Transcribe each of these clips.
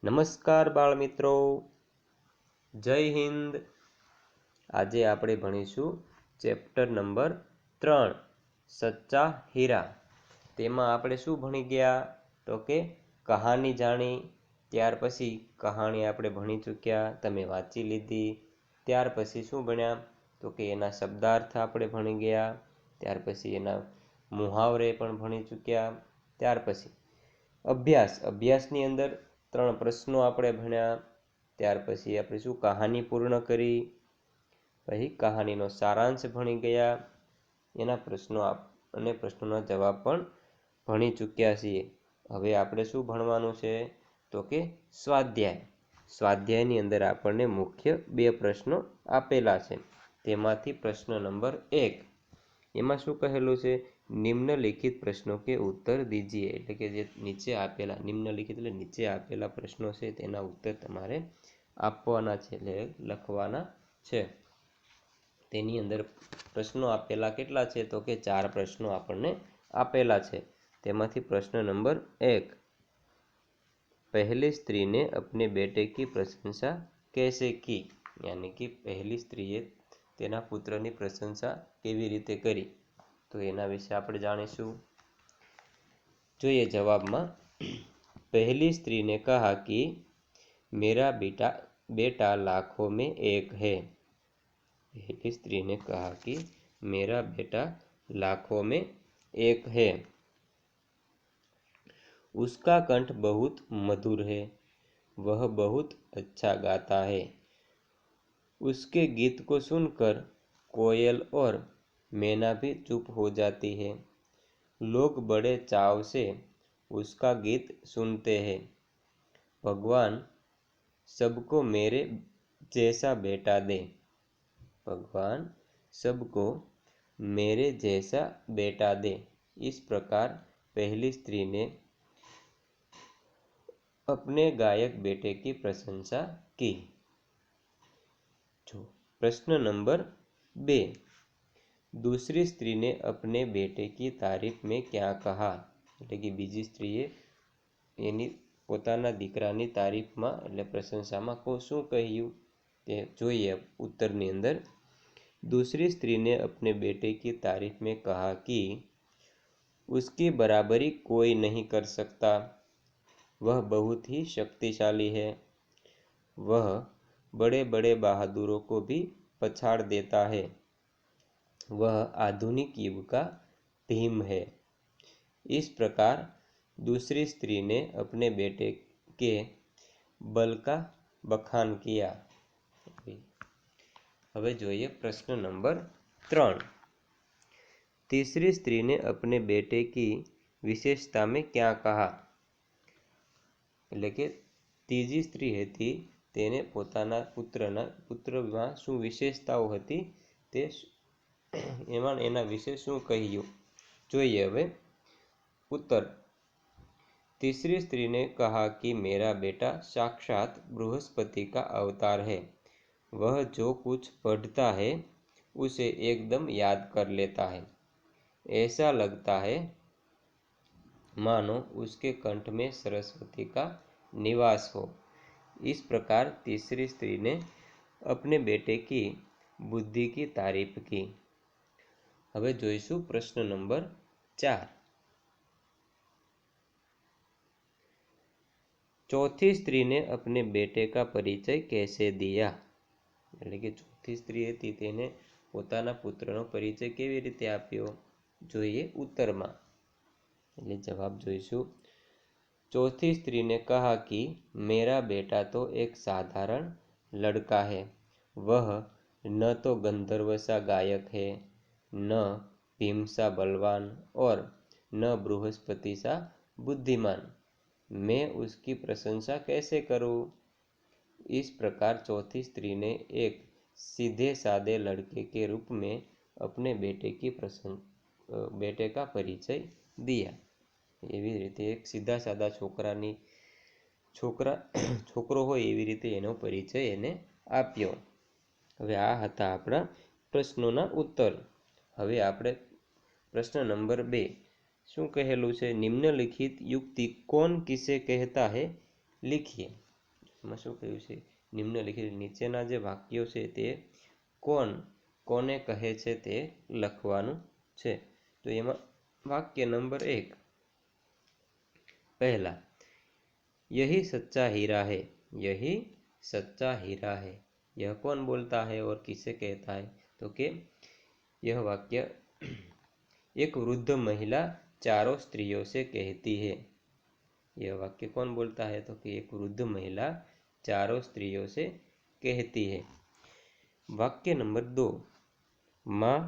નમસ્કાર બાળમિત્રો, જય હિન્દ। આજે આપણે ભણીશું ચેપ્ટર નંબર 3 સચ્ચા હીરા। તેમાં આપણે શું ભણી ગયા તો કે કહાની જાણી, ત્યાર પછી કહાની આપણે ભણી ચૂક્યા, તમે વાંચી લીધી। ત્યાર પછી શું ભણ્યા તો કે એના શબ્દાર્થ આપણે ભણી ગયા, ત્યાર પછી એના મુહાવરે પણ ભણી ચૂક્યા। ત્યાર પછી અભ્યાસની અંદર 3 પ્રશ્નો આપણે ભણ્યા, ત્યાર પછી આપણે શું કહાની પૂર્ણ કરી, પછી કહાનીનો સારાંશ ભણી ગયા, એના પ્રશ્નો અને પ્રશ્નોના જવાબ પણ ભણી ચૂક્યા છીએ। હવે આપણે શું ભણવાનું છે તો કે સ્વાધ્યાયની અંદર આપણને મુખ્ય 2 પ્રશ્નો આપેલા છે। તેમાંથી પ્રશ્ન નંબર 1 એમાં શું કહેલું છે, નિમ્નલિખિત પ્રશ્નों के उत्तर दीजिए। એટલે કે જે નીચે આપેલા નિમ્નલિખિત એટલે નીચે આપેલા પ્રશ્નો છે તેના ઉત્તર તમારે આપવાના છે, એટલે લખવાના છે। તેની અંદર પ્રશ્નો આપેલા કેટલા છે તો કે 4 પ્રશ્નો આપણને આપેલા છે। તેમાંથી પ્રશ્ન નંબર 1, पहली स्त्री ने अपने बेटे की प्रशंसा कैसे की। यानी कि पहली स्त्रीए તેના પુત્રની પ્રશંસા કેવી રીતે કરી, તો એના વિશે આપણે જાણીશું। જોઈએ જવાબમાં, पहली स्त्री ने कहा कि मेरा बेटा लाखों में एक है। पहली स्त्री ने कहा कि मेरा बेटा लाखों में एक है। उसका कंठ बहुत मधुर है, वह बहुत अच्छा गाता है। उसके गीत को सुनकर कोयल और मैना भी चुप हो जाती है। लोग बड़े चाव से उसका गीत सुनते हैं। भगवान सबको मेरे जैसा बेटा दे। भगवान सबको मेरे जैसा बेटा दे। इस प्रकार पहली स्त्री ने अपने गायक बेटे की प्रशंसा की। प्रश्न नंबर 2, दूसरी स्त्री ने अपने बेटे की तारीफ में क्या कहा। એટલે કે બીજી સ્ત્રીએ એની પોતાના દીકરાની તારીફમાં એટલે પ્રશંસામાં શું કહ્યું તે જોઈએ ઉત્તરની અંદર। दूसरी स्त्री ने अपने बेटे की तारीफ में कहा कि उसकी बराबरी कोई नहीं कर सकता। वह बहुत ही शक्तिशाली है। वह बड़े बड़े बहादुरों को भी पछाड़ देता है। वह आधुनिक युग का भीम है। इस प्रकार दूसरी स्त्री ने अपने बेटे के बल का बखान किया। હવે જોઈએ પ્રશ્ન નંબર 3, तीसरी स्त्री ने अपने बेटे की विशेषता में क्या कहा। એટલે કે ત્રીજી સ્ત્રી હતી તેને પોતાના પુત્રમાં શું વિશેષતાઓ હતી તે એમાં એના વિશે શું કહ્યું જોઈએ। હવે उत्तर, तीसरी स्त्री ने कहा कि मेरा बेटा साक्षात बृहस्पति का अवतार है। वह जो कुछ पढ़ता है उसे एकदम याद कर लेता है। ऐसा लगता है मानो उसके कंठ में सरस्वती का निवास हो। इस प्रकार तीसरी स्त्री ने अपने बेटे की बुद्धि की तारीफ की। હવે જોઈશું પ્રશ્ન નંબર 4, चौथी स्त्री ने अपने बेटे का परिचय कैसे दिया। એટલે કે ચોથી સ્ત્રી હતી તેને પોતાના પુત્રનો પરિચય કેવી રીતે આપ્યો જોઈએ ઉત્તરમાં। એટલે જવાબ જોઈશું, चौथी स्त्री ने कहा कि मेरा बेटा तो एक साधारण लड़का है। वह न तो गंधर्व सा गायक है, न भीम सा बलवान और न बृहस्पति सा बुद्धिमान। मैं उसकी प्रशंसा कैसे करूं। इस प्रकार चौथी स्त्री ने एक सीधे सादे लड़के के रूप में अपने बेटे का परिचय दिया। એવી રીતે એક સીધા સાદા છોકરો હોય એવી રીતે એનો પરિચય એને આપ્યો। હવે આ હતા આપણા પ્રશ્નોના ઉત્તર। હવે આપણે પ્રશ્ન નંબર 2 શું કહેલું છે, નિમ્નલિખિત યુક્તિ કોણ કિસે કહેતા હે लिखिए। એમાં શું કહ્યું છે? નિમ્નલિખિત નીચેના જે વાક્યો છે તે કોને કહે છે તે લખવાનું છે. તો એમાં વાક્ય નંબર 1 पहला, यही सच्चा हीरा है, यही सच्चा हीरा है। यह कौन बोलता है और किसे कहता है? तो कि यह वाक्य एक वृद्ध महिला चारों स्त्रियों से कहती है। यह वाक्य कौन बोलता है? तो कि एक वृद्ध महिला चारों स्त्रियों से कहती है। वाक्य नंबर 2, माँ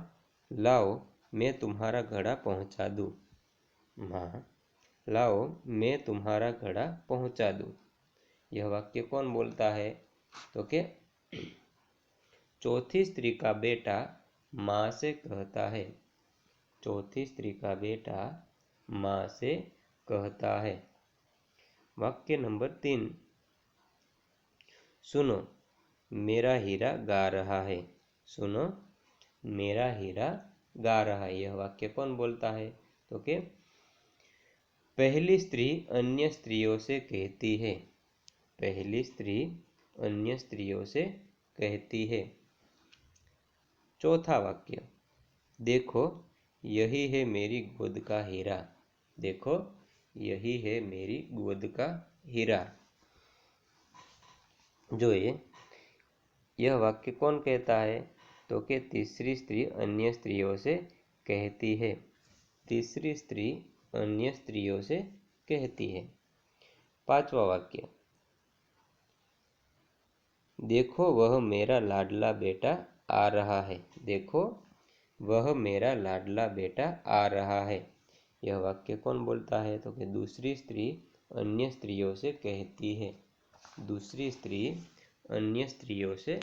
लाओ मैं तुम्हारा घड़ा पहुंचा दूं। माँ लाओ मैं तुम्हारा घड़ा पहुंचा दूं। यह वाक्य कौन बोलता है? तो कि चौथी स्त्री का बेटा माँ से कहता है। चौथी स्त्री का बेटा माँ से कहता है। वाक्य नंबर 3, सुनो मेरा हीरा गा रहा है। सुनो मेरा हीरा गा रहा है। यह वाक्य कौन बोलता है? तो कि पहली स्त्री अन्य स्त्रियों से कहती है। पहली स्त्री अन्य स्त्रियों से कहती है। चौथा वाक्य, देखो यही है मेरी गोद का हीरा। देखो यही है मेरी गोद का हीरा। जो यह वाक्य कौन कहता है? तो कि तीसरी स्त्री अन्य स्त्रियों से कहती है। तीसरी स्त्री अन्य स्त्रियों से कहती है। पांचवा वाक्य, देखो वह मेरा लाडला बेटा आ रहा है। देखो वह मेरा लाडला बेटा आ रहा है। यह वाक्य कौन बोलता है? तो कि दूसरी स्त्री अन्य स्त्रियों से कहती है। दूसरी स्त्री अन्य स्त्रियों से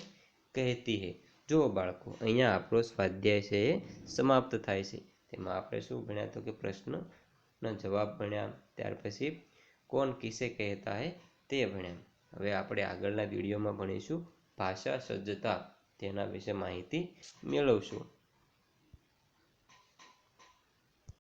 कहती है। जो बाळको अहींया आपणो स्वाध्याय छे समाप्त थाय छे। तेमां आपणे शुं भण्या? तो कि प्रश्नना जवाब भण्या, त्यार पछी कोण किसे कहता है ते भण्या। हवे આપણે આગળના વિડીયોમાં ભણીશું ભાષા સજ્જતા, તેના વિશે માહિતી મેળવશું।